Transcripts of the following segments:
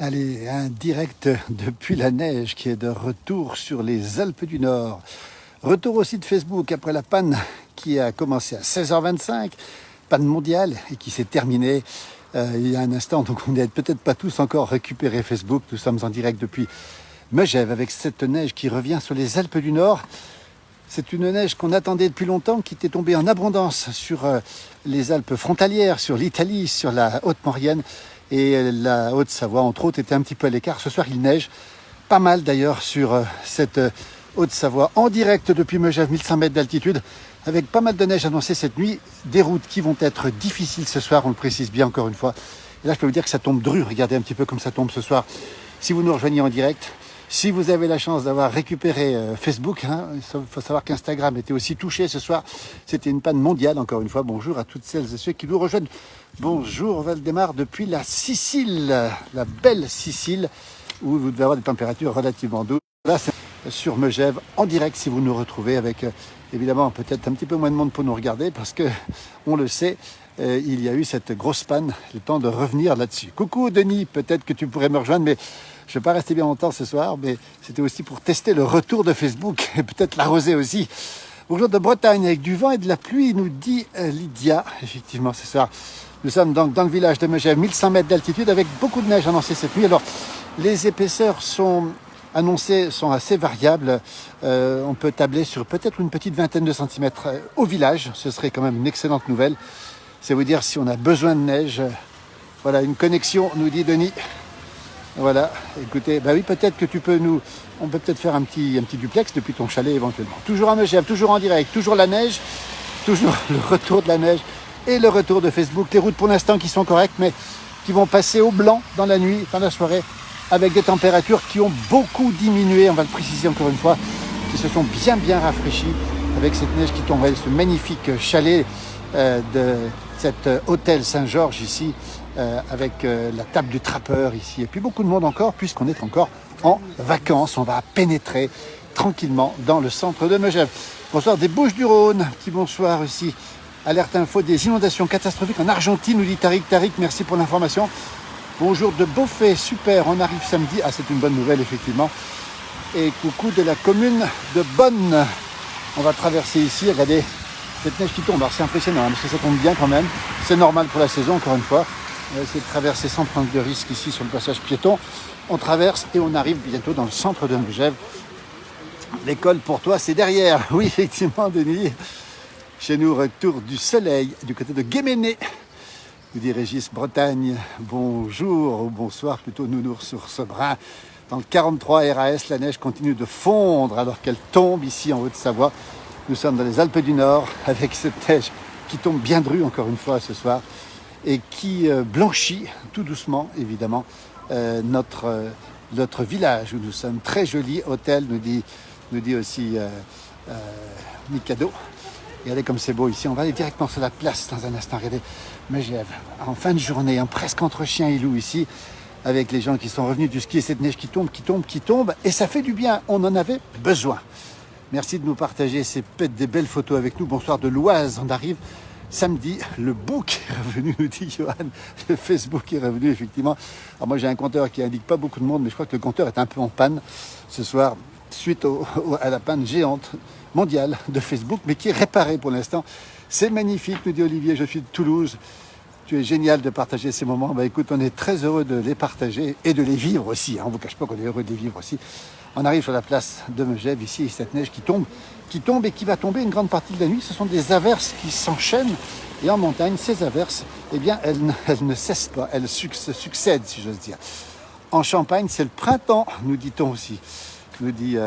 Allez, un direct depuis la neige qui est de retour sur les Alpes du Nord. Retour aussi de Facebook après la panne qui a commencé à 16h25, panne mondiale et qui s'est terminée il y a un instant. Donc on n'est peut-être pas tous encore récupéré Facebook. Nous sommes en direct depuis Megève avec cette neige qui revient sur les Alpes du Nord. C'est une neige qu'on attendait depuis longtemps, qui était tombée en abondance sur les Alpes frontalières, sur l'Italie, sur la Haute-Maurienne. Et la Haute-Savoie, entre autres, était un petit peu à l'écart. Ce soir, il neige pas mal d'ailleurs sur cette Haute-Savoie, en direct depuis Megève, 1100 mètres d'altitude, avec pas mal de neige annoncée cette nuit. Des routes qui vont être difficiles ce soir, on le précise bien encore une fois. Et là, je peux vous dire que ça tombe dru. Regardez un petit peu comme ça tombe ce soir. Si vous nous rejoignez en direct, si vous avez la chance d'avoir récupéré Facebook, il faut savoir qu'Instagram était aussi touché ce soir. C'était une panne mondiale, encore une fois. Bonjour à toutes celles et ceux qui nous rejoignent. Bonjour Valdemar depuis la Sicile, la belle Sicile, où vous devez avoir des températures relativement douces. Là, c'est sur Megève, en direct, si vous nous retrouvez, avec évidemment peut-être un petit peu moins de monde pour nous regarder, parce que, on le sait, il y a eu cette grosse panne, le temps de revenir là-dessus. Coucou Denis, peut-être que tu pourrais me rejoindre, mais je ne vais pas rester bien longtemps ce soir, mais c'était aussi pour tester le retour de Facebook et peut-être l'arroser aussi. Bonjour de Bretagne, avec du vent et de la pluie, nous dit Lydia. Effectivement, ce soir, nous sommes donc dans le village de Megève, 1100 mètres d'altitude, avec beaucoup de neige annoncée cette nuit. Alors, les épaisseurs annoncées sont assez variables. On peut tabler sur peut-être une petite vingtaine de centimètres au village. Ce serait quand même une excellente nouvelle. C'est vous dire si on a besoin de neige. Voilà, une connexion, nous dit Denis. Voilà, écoutez, bah oui, peut-être que on peut peut-être faire un petit duplex depuis ton chalet éventuellement. Toujours à Megève, toujours en direct, toujours la neige, toujours le retour de la neige et le retour de Facebook. Les routes pour l'instant qui sont correctes, mais qui vont passer au blanc dans la nuit, dans la soirée, avec des températures qui ont beaucoup diminué, on va le préciser encore une fois, qui se sont bien rafraîchies avec cette neige qui tombe, ce magnifique chalet de cet hôtel Saint-Georges ici, avec la table du trappeur ici, et puis beaucoup de monde encore, puisqu'on est encore en vacances. On va pénétrer tranquillement dans le centre de Megève. Bonsoir des Bouches-du-Rhône, petit bonsoir ici. Alerte info des inondations catastrophiques en Argentine, nous dit Tariq. Tariq, merci pour l'information. Bonjour de Beaufait, super, on arrive samedi. Ah, c'est une bonne nouvelle, effectivement. Et coucou de la commune de Bonne. On va traverser ici, regardez, cette neige qui tombe. Alors c'est impressionnant, parce que ça tombe bien quand même. C'est normal pour la saison, encore une fois. On va essayer de traverser sans prendre de risque ici sur le passage piéton. On traverse et on arrive bientôt dans le centre de Megève. L'école pour toi, c'est derrière. Oui, effectivement, Denis. Chez nous, retour du soleil du côté de Guéméné. Nous dit Régis Bretagne. Bonjour ou bonsoir, plutôt nounours sur ce brin. Dans le 43 RAS, la neige continue de fondre alors qu'elle tombe ici en Haute-Savoie. Nous sommes dans les Alpes du Nord avec cette neige qui tombe bien dru encore une fois ce soir et qui blanchit tout doucement, évidemment, notre village où nous sommes. Très joli hôtel, nous dit aussi Mikado. Regardez comme c'est beau ici. On va aller directement sur la place dans un instant. Regardez, Megève, en fin de journée, presque entre chien et loup ici, avec les gens qui sont revenus du ski et cette neige qui tombe. Et ça fait du bien. On en avait besoin. Merci de nous partager des belles photos avec nous. Bonsoir de l'Oise. On arrive samedi. Le book est revenu, nous dit Johan. Le Facebook est revenu, effectivement. Alors moi, j'ai un compteur qui indique pas beaucoup de monde, mais je crois que le compteur est un peu en panne ce soir, suite à la panne géante mondiale de Facebook, mais qui est réparée pour l'instant. C'est magnifique, nous dit Olivier. Je suis de Toulouse. Tu es génial de partager ces moments. Écoute, on est très heureux de les partager et de les vivre aussi. On ne vous cache pas qu'on est heureux de les vivre aussi. On arrive sur la place de Megève ici, et cette neige qui tombe et qui va tomber une grande partie de la nuit. Ce sont des averses qui s'enchaînent. Et en montagne, ces averses, elles ne cessent pas. Elles se succèdent, si j'ose dire. En Champagne, c'est le printemps, nous dit-on aussi. Nous dit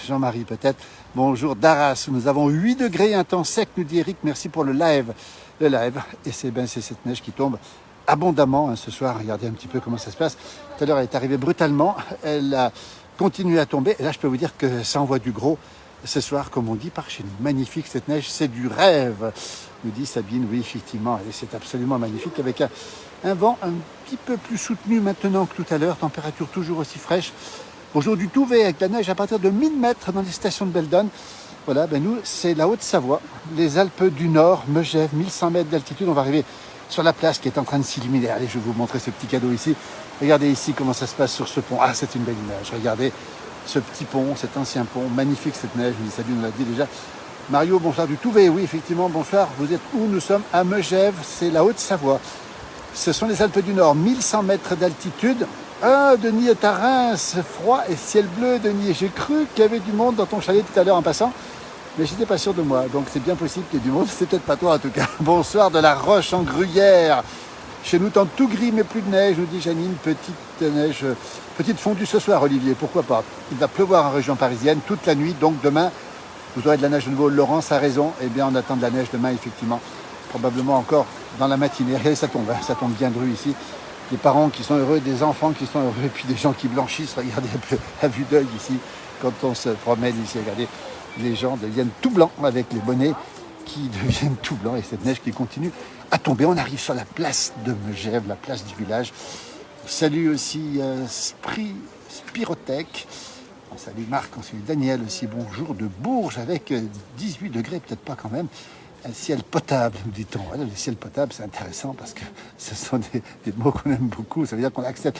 Jean-Marie peut-être. Bonjour d'Arras, où nous avons 8 degrés, un temps sec, nous dit Eric. Merci pour le live. Et c'est cette neige qui tombe abondamment ce soir. Regardez un petit peu comment ça se passe. Tout à l'heure, elle est arrivée brutalement. Elle a continué à tomber. Et là, je peux vous dire que ça envoie du gros ce soir, comme on dit par chez nous. Magnifique cette neige, c'est du rêve, nous dit Sabine. Oui, effectivement, et c'est absolument magnifique, avec un vent un petit peu plus soutenu maintenant que tout à l'heure. Température toujours aussi fraîche. Bonjour du Touvet, avec la neige à partir de 1000 mètres dans les stations de Beldon. Voilà, nous, c'est la Haute-Savoie, les Alpes du Nord, Megève, 1100 mètres d'altitude. On va arriver sur la place qui est en train de s'illuminer. Allez, je vais vous montrer ce petit cadeau ici. Regardez ici comment ça se passe sur ce pont. Ah, c'est une belle image. Regardez ce petit pont, cet ancien pont. Magnifique cette neige. Je vous dis salut, on l'a dit déjà. Mario, bonsoir du Touvet. Oui, effectivement, bonsoir. Vous êtes où? Nous sommes à Megève, c'est la Haute-Savoie. Ce sont les Alpes du Nord, 1100 mètres d'altitude. Ah, Denis est à Reims, froid et ciel bleu, Denis. J'ai cru qu'il y avait du monde dans ton chalet tout à l'heure en passant, mais je n'étais pas sûr de moi. Donc c'est bien possible qu'il y ait du monde. C'est peut-être pas toi en tout cas. Bonsoir de la Roche en Gruyère. Chez nous, tant tout gris, mais plus de neige, nous dit Janine. Petite neige, petite fondue ce soir, Olivier. Pourquoi pas? Il va pleuvoir en région parisienne toute la nuit. Donc demain, vous aurez de la neige de nouveau. Laurence a raison. Eh bien, on attend de la neige demain, effectivement. Probablement encore dans la matinée. Regardez, ça tombe bien dru ici. Des parents qui sont heureux, des enfants qui sont heureux, et puis des gens qui blanchissent. Regardez un peu à vue d'œil ici, quand on se promène ici. Regardez, les gens deviennent tout blancs avec les bonnets qui deviennent tout blancs et cette neige qui continue à tomber. On arrive sur la place de Megève, la place du village. Salut aussi Spirotech. On salue Marc, on salue Daniel aussi. Bonjour de Bourges avec 18 degrés, peut-être pas quand même. Un ciel potable, nous dit-on. Voilà, le ciel potable, c'est intéressant parce que ce sont des mots qu'on aime beaucoup. Ça veut dire qu'on accepte.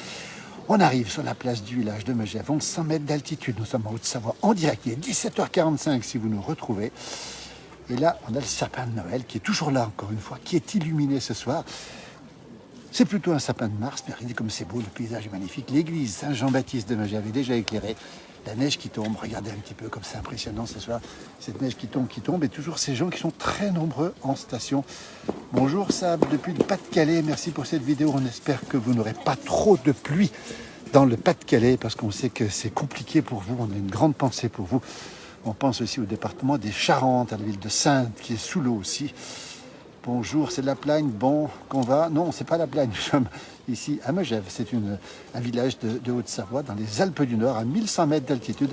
On arrive sur la place du village de Megève, 1100 mètres d'altitude. Nous sommes en Haute-Savoie, en direct. Il est 17h45 si vous nous retrouvez. Et là, on a le sapin de Noël qui est toujours là, encore une fois, qui est illuminé ce soir. C'est plutôt un sapin de mars, mais regardez comme c'est beau, le paysage est magnifique. L'église Saint-Jean-Baptiste de Megève est déjà éclairée. La neige qui tombe, regardez un petit peu comme c'est impressionnant ce soir. Cette neige qui tombe, et toujours ces gens qui sont très nombreux en station. Bonjour Sab, depuis le Pas-de-Calais, merci pour cette vidéo. On espère que vous n'aurez pas trop de pluie dans le Pas-de-Calais, parce qu'on sait que c'est compliqué pour vous. On a une grande pensée pour vous. On pense aussi au département des Charentes, à la ville de Saintes, qui est sous l'eau aussi. Bonjour, c'est de la Plagne, bon, qu'on va? Non, c'est pas la Plagne, nous sommes ici à Megève. C'est un village de Haute-Savoie, dans les Alpes du Nord, à 1100 mètres d'altitude.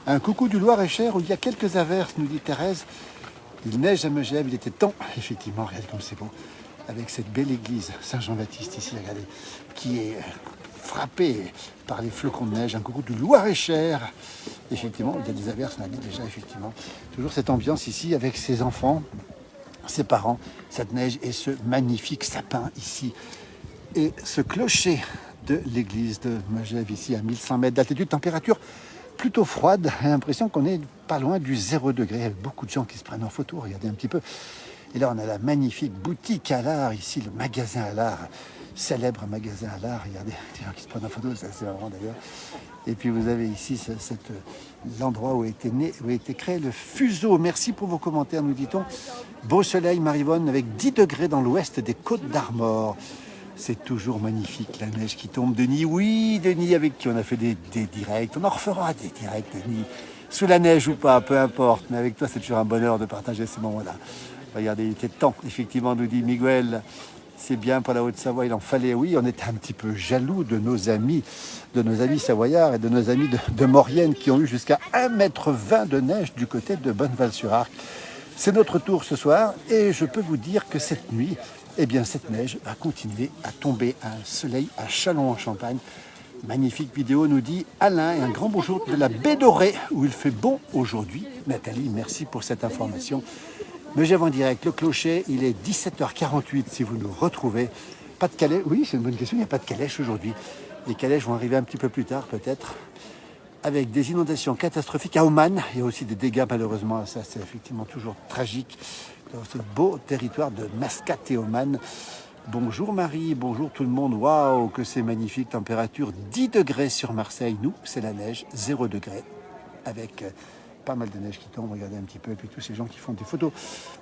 Un coucou du Loir-et-Cher, où il y a quelques averses, nous dit Thérèse. Il neige à Megève, il était temps, effectivement, regardez comme c'est beau, avec cette belle église Saint-Jean-Baptiste ici, regardez, qui est frappée par les flocons de neige. Un coucou du Loir-et-Cher. Effectivement, il y a des averses, on a dit déjà, effectivement. Toujours cette ambiance ici, avec ses enfants, ses parents, cette neige et ce magnifique sapin ici. Et ce clocher de l'église de Megève ici à 1100 mètres d'altitude, température plutôt froide. J'ai l'impression qu'on est pas loin du 0 degré. Il y a beaucoup de gens qui se prennent en photo, regardez un petit peu. Et là, on a la magnifique boutique à l'art ici, le magasin à l'art, célèbre magasin à l'art. Regardez, les gens qui se prennent en photo, c'est assez marrant d'ailleurs. Et puis vous avez ici l'endroit où a été créé le fuseau. Merci pour vos commentaires, nous dit-on. Beau soleil, Marivonne, avec 10 degrés dans l'ouest des Côtes d'Armor. C'est toujours magnifique, la neige qui tombe. Denis, oui, Denis, avec qui on a fait des directs. On en refera des directs, Denis. Sous la neige ou pas, peu importe. Mais avec toi, c'est toujours un bonheur de partager ces moments-là. Regardez, il était temps, effectivement, nous dit Miguel. C'est bien pour la Haute-Savoie, il en fallait. Oui, on était un petit peu jaloux de nos amis savoyards et de nos amis de Maurienne qui ont eu jusqu'à 1,20 m de neige du côté de Bonneval-sur-Arc. C'est notre tour ce soir et je peux vous dire que cette nuit, eh bien, cette neige va continuer à tomber. Un soleil à Châlons en Champagne. Magnifique vidéo, nous dit Alain, et un grand bonjour de la baie Dorée où il fait bon aujourd'hui. Nathalie, merci pour cette information. Megève en direct, le clocher, il est 17h48 si vous nous retrouvez. Pas de calèche, oui, c'est une bonne question, il n'y a pas de calèche aujourd'hui. Les calèches vont arriver un petit peu plus tard peut-être. Avec des inondations catastrophiques à Oman, il y a aussi des dégâts malheureusement, ça c'est effectivement toujours tragique. Dans ce beau territoire de Mascate et Oman. Bonjour Marie, bonjour tout le monde. Waouh, que c'est magnifique. Température 10 degrés sur Marseille. Nous, c'est la neige, 0 degré. Avec pas mal de neige qui tombe. Regardez un petit peu. Et puis tous ces gens qui font des photos,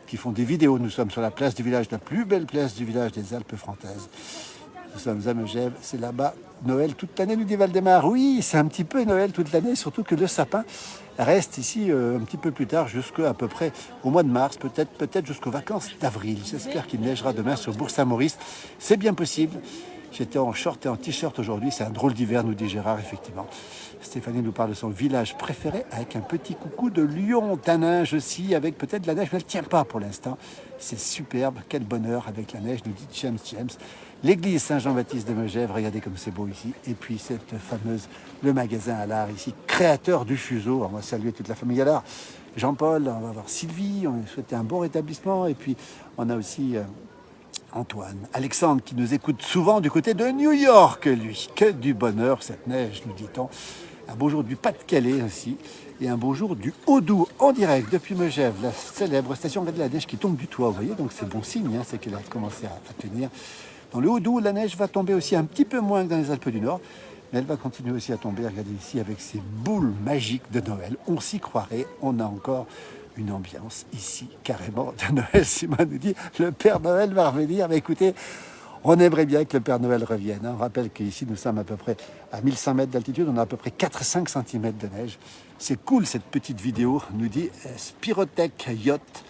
qui font des vidéos. Nous sommes sur la place du village, la plus belle place du village des Alpes françaises. Nous sommes à Megève, c'est là-bas. Noël toute l'année, nous dit Valdemar. Oui, c'est un petit peu Noël toute l'année, surtout que le sapin reste ici un petit peu plus tard, jusqu'à peu près au mois de mars, peut-être jusqu'aux vacances d'avril. J'espère qu'il neigera demain sur Bourg-Saint-Maurice. C'est bien possible. J'étais en short et en t-shirt aujourd'hui. C'est un drôle d'hiver, nous dit Gérard, effectivement. Stéphanie nous parle de son village préféré avec un petit coucou de Lyon, Taninge aussi, avec peut-être de la neige, mais elle ne tient pas pour l'instant. C'est superbe, quel bonheur avec la neige, nous dit James. L'église Saint-Jean-Baptiste de Megève, regardez comme c'est beau ici. Et puis cette fameuse, le magasin à l'art ici, créateur du fuseau. On va saluer toute la famille à l'art. Jean-Paul, on va voir Sylvie, on lui souhaite un bon rétablissement. Et puis on a aussi Antoine, Alexandre qui nous écoute souvent du côté de New York, lui. Que du bonheur cette neige, nous dit-on. Un beau jour du Pas-de-Calais aussi. Et un beau jour du Haut-Doubs en direct depuis Megève, la célèbre station. Regardez la neige qui tombe du toit, vous voyez, donc c'est bon signe, c'est qu'elle a commencé à tenir. Dans le Haut-Doubs, la neige va tomber aussi un petit peu moins que dans les Alpes du Nord, mais elle va continuer aussi à tomber. Regardez ici avec ces boules magiques de Noël. On s'y croirait, on a encore une ambiance ici carrément de Noël. Simon nous dit le Père Noël va revenir. Mais écoutez, on aimerait bien que le Père Noël revienne. On rappelle qu'ici nous sommes à peu près à 1100 mètres d'altitude, on a à peu près 4-5 cm de neige. C'est cool cette petite vidéo, nous dit Spirotech Yacht.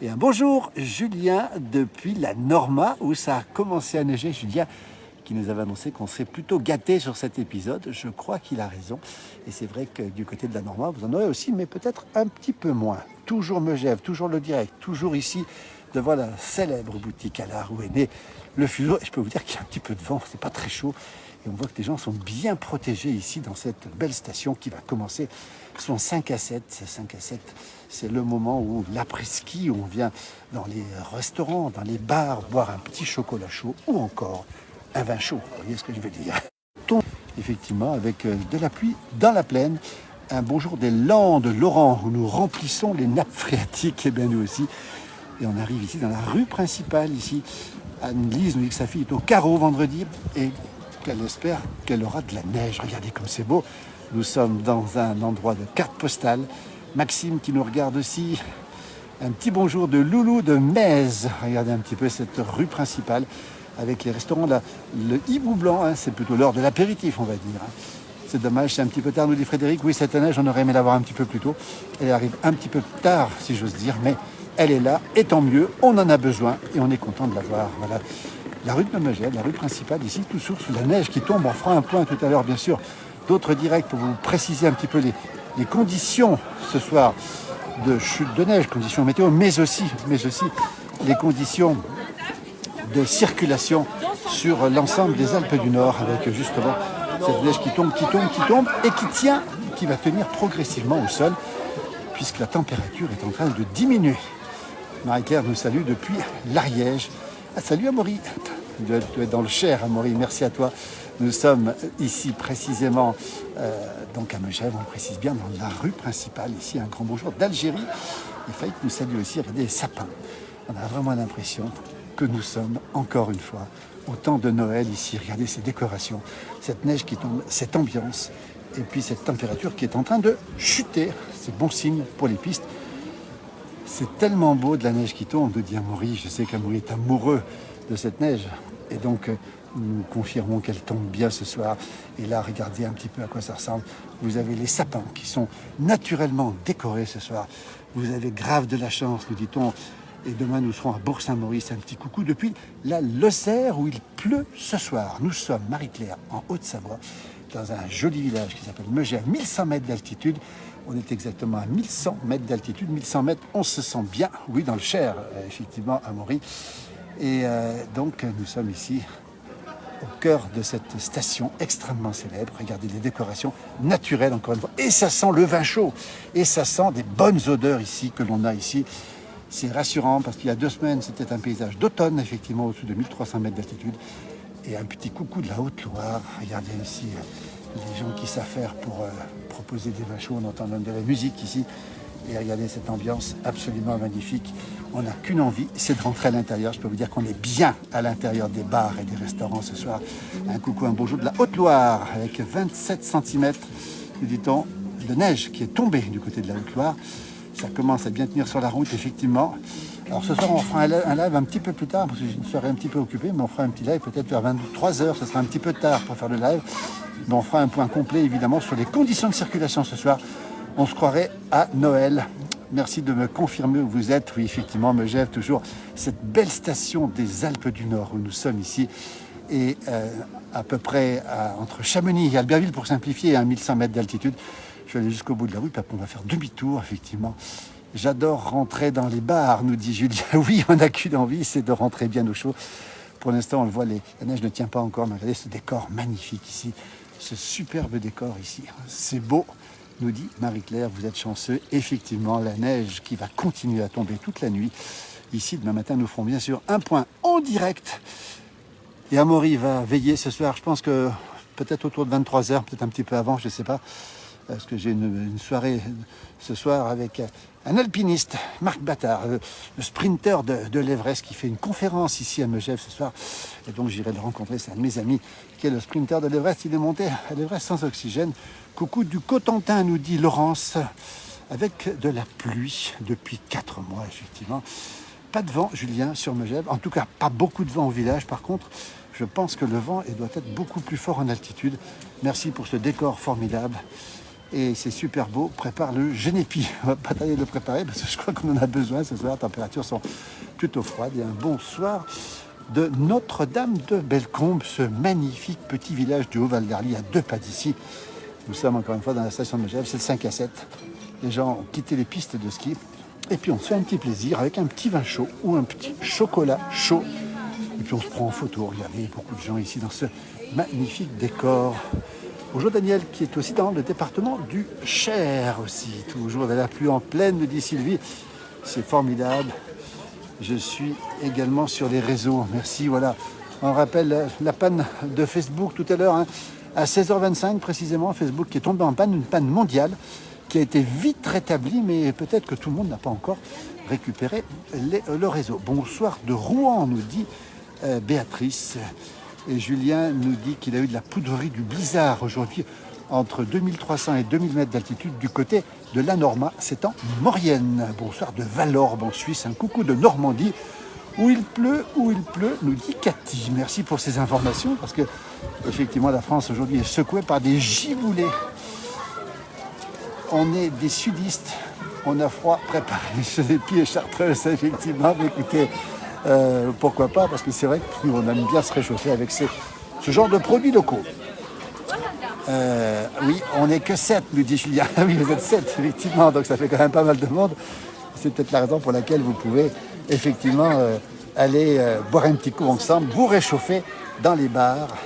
Et un bonjour Julien depuis la Norma où ça a commencé à neiger. Julien qui nous avait annoncé qu'on serait plutôt gâté sur cet épisode. Je crois qu'il a raison. Et c'est vrai que du côté de la Norma, vous en aurez aussi, mais peut-être un petit peu moins. Toujours Megève, toujours le direct, toujours ici, devant la célèbre boutique à l'art où est né le fuseau. Et je peux vous dire qu'il y a un petit peu de vent, c'est pas très chaud. Et on voit que les gens sont bien protégés ici dans cette belle station qui va commencer son 5 à 7. 5 à 7, c'est le moment où l'après-ski, où on vient dans les restaurants, dans les bars, boire un petit chocolat chaud ou encore un vin chaud, vous voyez ce que je veux dire. Effectivement, avec de la pluie dans la plaine, un beau jour des Landes, Laurent, où nous remplissons les nappes phréatiques, et bien nous aussi. Et on arrive ici dans la rue principale, ici. Anne-Lise nous dit que sa fille est au carreau vendredi et qu'elle espère qu'elle aura de la neige. Regardez comme c'est beau. Nous sommes dans un endroit de carte postale. Maxime qui nous regarde aussi. Un petit bonjour de Loulou de Metz. Regardez un petit peu cette rue principale avec les restaurants là. Le hibou blanc, c'est plutôt l'heure de l'apéritif, on va dire. C'est dommage, c'est un petit peu tard, nous dit Frédéric. Oui, cette neige, on aurait aimé l'avoir un petit peu plus tôt. Elle arrive un petit peu tard, si j'ose dire, mais elle est là, et tant mieux, on en a besoin, et on est content de l'avoir. Voilà. La rue de Megève, la rue principale, ici, tout sous la neige qui tombe. On fera un point tout à l'heure, bien sûr, d'autres directs pour vous préciser un petit peu les conditions ce soir de chute de neige, conditions météo, mais aussi les conditions de circulation sur l'ensemble des Alpes du Nord, avec justement cette neige qui tombe, et qui tient, qui va tenir progressivement au sol, puisque la température est en train de diminuer. Marie-Claire nous salue depuis l'Ariège. Ah, salut Amaury, tu es dans le Cher Amaury, merci à toi. Nous sommes ici précisément, donc à Megève, on précise bien, dans la rue principale, ici un grand bonjour d'Algérie. Et Faïk nous salue aussi, regardez les sapins. On a vraiment l'impression que nous sommes, encore une fois, au temps de Noël ici. Regardez ces décorations, cette neige qui tombe, cette ambiance, et puis cette température qui est en train de chuter. C'est bon signe pour les pistes. C'est tellement beau de la neige qui tombe, nous dit Amaury. Je sais qu'Amaury est amoureux de cette neige. Et donc, nous confirmons qu'elle tombe bien ce soir. Et là, regardez un petit peu à quoi ça ressemble. Vous avez les sapins qui sont naturellement décorés ce soir. Vous avez grave de la chance, nous dit-on. Et demain, nous serons à Bourg-Saint-Maurice. Un petit coucou depuis la Lozère où il pleut ce soir. Nous sommes, Marie-Claire, en Haute-Savoie, dans un joli village qui s'appelle Megève, 1100 mètres d'altitude. On est exactement à 1100 mètres d'altitude. 1100 mètres, on se sent bien. Oui, dans le Cher, effectivement, à Amaury. Et donc, nous sommes ici au cœur de cette station extrêmement célèbre. Regardez les décorations naturelles, encore une fois. Et ça sent le vin chaud. Et ça sent des bonnes odeurs ici, que l'on a ici. C'est rassurant parce qu'il y a 2 semaines, c'était un paysage d'automne, effectivement, au-dessus de 1300 mètres d'altitude. Et un petit coucou de la Haute-Loire. Regardez ici les gens qui savent faire pour proposer des vins chauds. On entend même de la musique ici. Et regardez cette ambiance absolument magnifique. On n'a qu'une envie, c'est de rentrer à l'intérieur. Je peux vous dire qu'on est bien à l'intérieur des bars et des restaurants ce soir. Un coucou, un bonjour de la Haute-Loire avec 27 cm, nous dit-on, de neige qui est tombée du côté de la Haute-Loire. Ça commence à bien tenir sur la route, effectivement. Alors ce soir, on fera un live un petit peu plus tard, parce que j'ai une soirée un petit peu occupée, mais on fera un petit live peut-être vers 23h. Ce sera un petit peu tard pour faire le live. Mais on fera un point complet, évidemment, sur les conditions de circulation ce soir. On se croirait à Noël. Merci de me confirmer où vous êtes. Oui, effectivement, Megève, toujours cette belle station des Alpes du Nord où nous sommes ici. Et à peu près entre Chamonix et Albertville, pour simplifier, à 1100 mètres d'altitude. Je vais aller jusqu'au bout de la rue, puis après on va faire demi-tour, effectivement. J'adore rentrer dans les bars, nous dit Julien. Oui, on n'a qu'une envie, c'est de rentrer bien au chaud. Pour l'instant, on le voit, la neige ne tient pas encore, mais regardez ce décor magnifique ici. Ce superbe décor ici. C'est beau, nous dit Marie-Claire, vous êtes chanceux. Effectivement, la neige qui va continuer à tomber toute la nuit. Ici, demain matin, nous ferons bien sûr un point. en direct. Et Amaury va veiller ce soir, je pense que peut-être autour de 23h, peut-être un petit peu avant, je ne sais pas. Parce que j'ai une soirée ce soir avec un alpiniste, Marc Battard, le sprinter de l'Everest, qui fait une conférence ici à Megève ce soir. Et donc j'irai le rencontrer, c'est un de mes amis qui est le sprinter de l'Everest. Il est monté à l'Everest sans oxygène. Coucou du Cotentin, nous dit Laurence, avec de la pluie depuis 4 mois, effectivement. Pas de vent, Julien, sur Megève. En tout cas, pas beaucoup de vent au village. Par contre, je pense que le vent doit être beaucoup plus fort en altitude. Merci pour ce décor formidable. Et c'est super beau, prépare le génépi. On va pas tailler de le préparer parce que je crois qu'on en a besoin ce soir. Les températures sont plutôt froides. Et un bonsoir de Notre-Dame de Bellecombe, ce magnifique petit village du Haut-Val d'Arly, à 2 pas d'ici. Nous sommes encore une fois dans la station de Megève, c'est le 5 à 7. Les gens ont quitté les pistes de ski. Et puis on se fait un petit plaisir avec un petit vin chaud ou un petit chocolat chaud. Et puis on se prend en photo. Regardez, beaucoup de gens ici dans ce magnifique décor. Bonjour Daniel, qui est aussi dans le département du Cher aussi. Toujours de la pluie en pleine, me dit Sylvie. C'est formidable. Je suis également sur les réseaux. Merci, voilà. On rappelle la panne de Facebook tout à l'heure, hein, à 16h25 précisément. Facebook qui est tombé en panne, une panne mondiale qui a été vite rétablie, mais peut-être que tout le monde n'a pas encore récupéré le réseau. Bonsoir de Rouen, nous dit Béatrice. Et Julien nous dit qu'il a eu de la poudrerie du blizzard aujourd'hui entre 2300 et 2000 mètres d'altitude du côté de la Norma. C'est en Maurienne. Bonsoir de Valorbe en Suisse. Un coucou de Normandie. Où il pleut, nous dit Cathy. Merci pour ces informations parce que effectivement la France aujourd'hui est secouée par des giboulées. On est des sudistes. On a froid préparé chez les pieds chartreuses, effectivement. Mais écoutez, pourquoi pas, parce que c'est vrai que nous on aime bien se réchauffer avec ce genre de produits locaux. Oui, on n'est que 7, nous dit Julien. Oui, vous êtes 7, effectivement, donc ça fait quand même pas mal de monde. C'est peut-être la raison pour laquelle vous pouvez effectivement aller boire un petit coup ensemble, vous réchauffer dans les bars.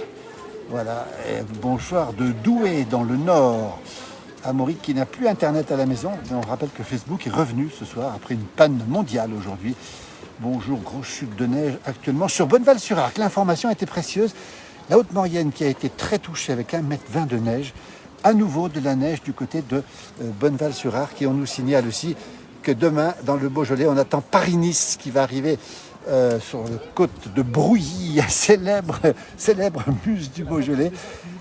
Voilà, et bonsoir de Douai dans le Nord. Amaury qui n'a plus internet à la maison. On rappelle que Facebook est revenu ce soir après une panne mondiale aujourd'hui. Bonjour, grosse chute de neige actuellement sur Bonneval-sur-Arc. L'information était précieuse. La Haute-Maurienne qui a été très touchée avec 1,20 m de neige. À nouveau de la neige du côté de Bonneval-sur-Arc. Et on nous signale aussi que demain, dans le Beaujolais, on attend Paris-Nice qui va arriver sur la côte de Brouilly, célèbre muse du Beaujolais.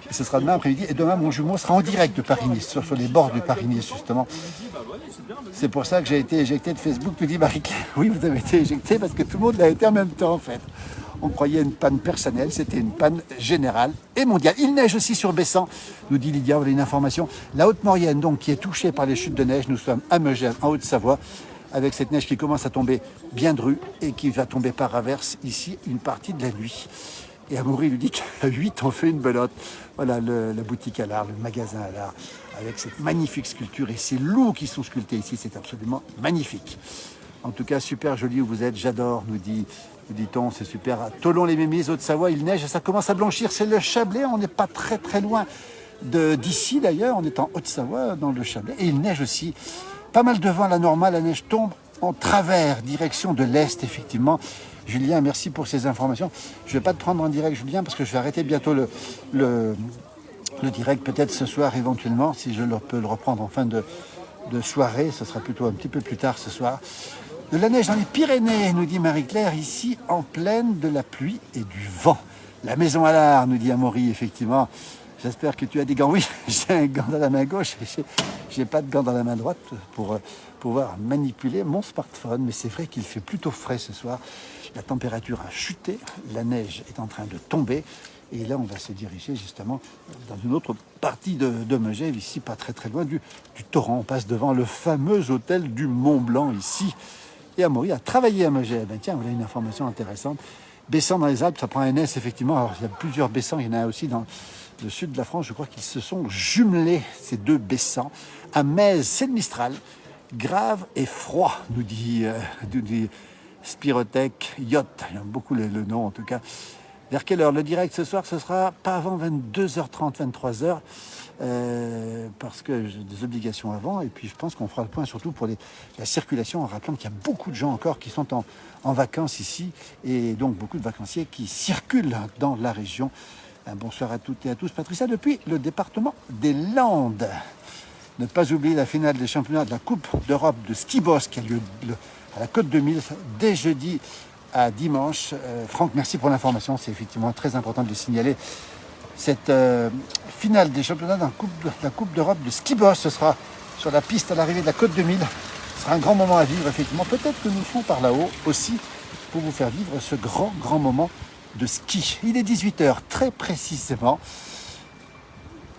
Et ce sera demain après-midi. Et demain, mon jumeau sera en direct de Paris-Nice, sur les bords de Paris-Nice, justement. C'est pour ça que j'ai été éjecté de Facebook, me dit Marie-Claire. Oui, vous avez été éjecté parce que tout le monde l'a été en même temps, en fait. On croyait une panne personnelle, c'était une panne générale et mondiale. Il neige aussi sur Bessan, nous dit Lydia, voilà une information. La Haute-Maurienne, donc, qui est touchée par les chutes de neige. Nous sommes à Megève, en Haute-Savoie, avec cette neige qui commence à tomber bien drue et qui va tomber par averse ici une partie de la nuit. Et Amaury lui dit qu'à 8, on fait une belote. Voilà la boutique à l'art, le magasin à l'art, avec cette magnifique sculpture et ces loups qui sont sculptés ici. C'est absolument magnifique. En tout cas, super joli où vous êtes. J'adore, nous dit-on. C'est super. À Thollon-les-Mémises, Haute-Savoie, il neige et ça commence à blanchir. C'est le Chablais. On n'est pas très très loin d'ici d'ailleurs. On est en Haute-Savoie, dans le Chablais. Et il neige aussi. Pas mal de vent à la normale. La neige tombe en travers, direction de l'Est, effectivement. Julien, merci pour ces informations. Je ne vais pas te prendre en direct, Julien, parce que je vais arrêter bientôt le direct, peut-être ce soir éventuellement, si je peux le reprendre en fin de soirée. Ce sera plutôt un petit peu plus tard ce soir. De la neige dans les Pyrénées, nous dit Marie-Claire, ici en pleine de la pluie et du vent. La maison à l'art, nous dit Amaury, effectivement. J'espère que tu as des gants. Oui, j'ai un gant dans la main gauche et j'ai pas de gant dans la main droite pour pouvoir manipuler mon smartphone. Mais c'est vrai qu'il fait plutôt frais ce soir. La température a chuté, la neige est en train de tomber. Et là, on va se diriger justement dans une autre partie de Megève, ici pas très très loin du torrent. On passe devant le fameux hôtel du Mont Blanc ici. Et Amaury a travaillé à Megève. Ben tiens, voilà une information intéressante. Bessan dans les Alpes, ça prend un S effectivement. Alors il y a plusieurs Bessans, il y en a aussi dans le sud de la France. Je crois qu'ils se sont jumelés, ces deux Bessans. À Metz, c'est le Mistral. Grave et froid, nous dit Spirotech Yacht. J'aime beaucoup le nom en tout cas. Vers quelle heure? Le direct ce soir, ce sera pas avant 22h30, 23h, parce que j'ai des obligations avant. Et puis je pense qu'on fera le point surtout pour la circulation, en rappelant qu'il y a beaucoup de gens encore qui sont en vacances ici, et donc beaucoup de vacanciers qui circulent dans la région. Un bonsoir à toutes et à tous. Patricia, depuis le département des Landes. Ne pas oublier la finale des championnats de la Coupe d'Europe de ski boss qui a lieu à la Côte 2000 dès jeudi à dimanche. Franck, merci pour l'information. C'est effectivement très important de le signaler. Cette finale des championnats de la Coupe d'Europe de ski boss, ce sera sur la piste à l'arrivée de la Côte 2000. Ce sera un grand moment à vivre, effectivement. Peut-être que nous serons par là-haut aussi pour vous faire vivre ce grand moment de ski. Il est 18h, très précisément.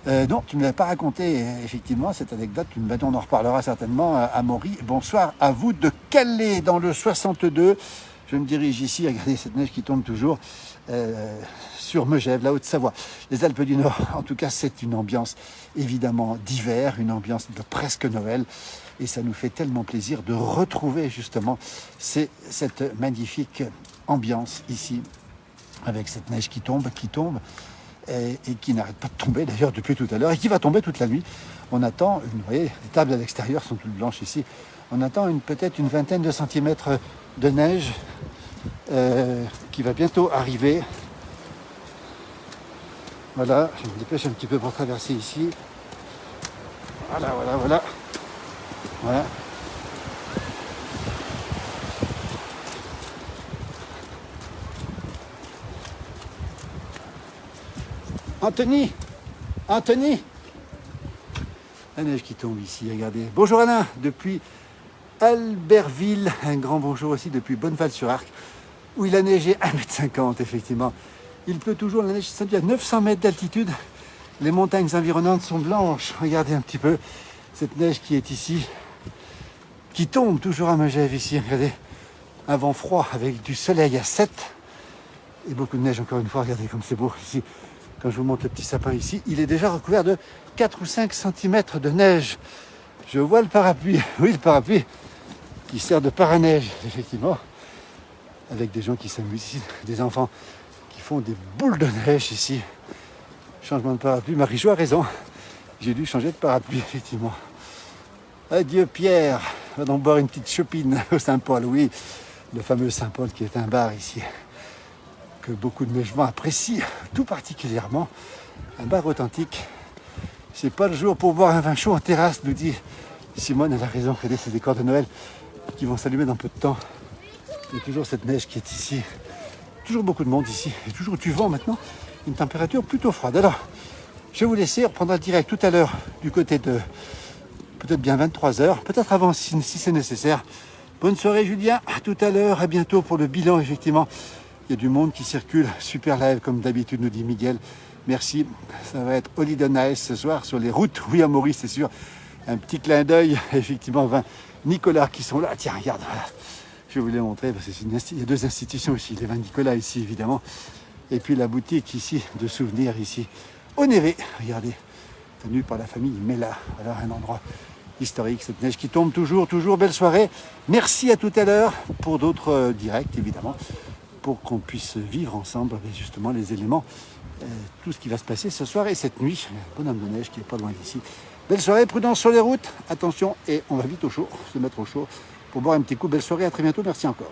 Non, tu ne me l'as pas raconté, effectivement, cette anecdote. On en reparlera certainement à Maury. Bonsoir à vous de Calais, dans le 62. Je me dirige ici, regardez cette neige qui tombe toujours sur Megève, la Haute-Savoie. Les Alpes du Nord, en tout cas, c'est une ambiance évidemment d'hiver, une ambiance de presque Noël. Et ça nous fait tellement plaisir de retrouver justement cette magnifique ambiance ici, avec cette neige qui tombe. Et qui n'arrête pas de tomber d'ailleurs depuis tout à l'heure et qui va tomber toute la nuit. On attend, vous voyez, les tables à l'extérieur sont toutes blanches ici. On attend peut-être une vingtaine de centimètres de neige qui va bientôt arriver. Voilà, je me dépêche un petit peu pour traverser ici. Voilà. Anthony, la neige qui tombe ici, regardez. Bonjour Alain, depuis Albertville, un grand bonjour aussi depuis Bonneval-sur-Arc, où il a neigé 1,50 m, effectivement. Il pleut toujours, la neige est à 900 mètres d'altitude. Les montagnes environnantes sont blanches. Regardez un petit peu cette neige qui est ici, qui tombe toujours à Megève ici. Regardez, un vent froid avec du soleil à 7 et beaucoup de neige encore une fois. Regardez comme c'est beau ici. Quand je vous montre le petit sapin ici, il est déjà recouvert de 4 ou 5 cm de neige. Je vois le parapluie, oui, le parapluie qui sert de paraneige, effectivement, avec des gens qui s'amusent ici, des enfants qui font des boules de neige ici. Changement de parapluie, Marie-Jo a raison, j'ai dû changer de parapluie, effectivement. Adieu Pierre, va donc boire une petite chopine au Saint-Paul, oui, le fameux Saint-Paul qui est un bar ici, que beaucoup de Mégevans apprécient tout particulièrement. Un bar authentique. C'est pas le jour pour boire un vin chaud en terrasse, nous dit Simone. Elle a raison, regardez ces décors de Noël qui vont s'allumer dans peu de temps. Il y a toujours cette neige qui est ici. Toujours beaucoup de monde ici. Et toujours du vent maintenant. Une température plutôt froide. Alors, je vais vous laisser. On reprendra le direct tout à l'heure du côté de peut-être bien 23h. Peut-être avant si c'est nécessaire. Bonne soirée Julien. À tout à l'heure. À bientôt pour le bilan, effectivement. Il y a du monde qui circule, super live comme d'habitude, nous dit Miguel. Merci, ça va être Holiday Nice ce soir sur les routes. Oui, à Maurice, c'est sûr. Un petit clin d'œil, effectivement, 20 Nicolas qui sont là. Tiens, regarde, voilà. Je vais vous les montrer parce qu'il y a deux institutions ici. Les 20 Nicolas ici, évidemment. Et puis la boutique ici de souvenirs ici au Névé. Regardez, tenue par la famille Mella. Voilà un endroit historique, cette neige qui tombe toujours. Belle soirée. Merci à tout à l'heure pour d'autres directs, évidemment, pour qu'on puisse vivre ensemble avec justement les éléments, tout ce qui va se passer ce soir et cette nuit. Bonhomme de neige qui est pas loin d'ici. Belle soirée, prudence sur les routes, attention, et on va vite au chaud, se mettre au chaud pour boire un petit coup. Belle soirée, à très bientôt, merci encore.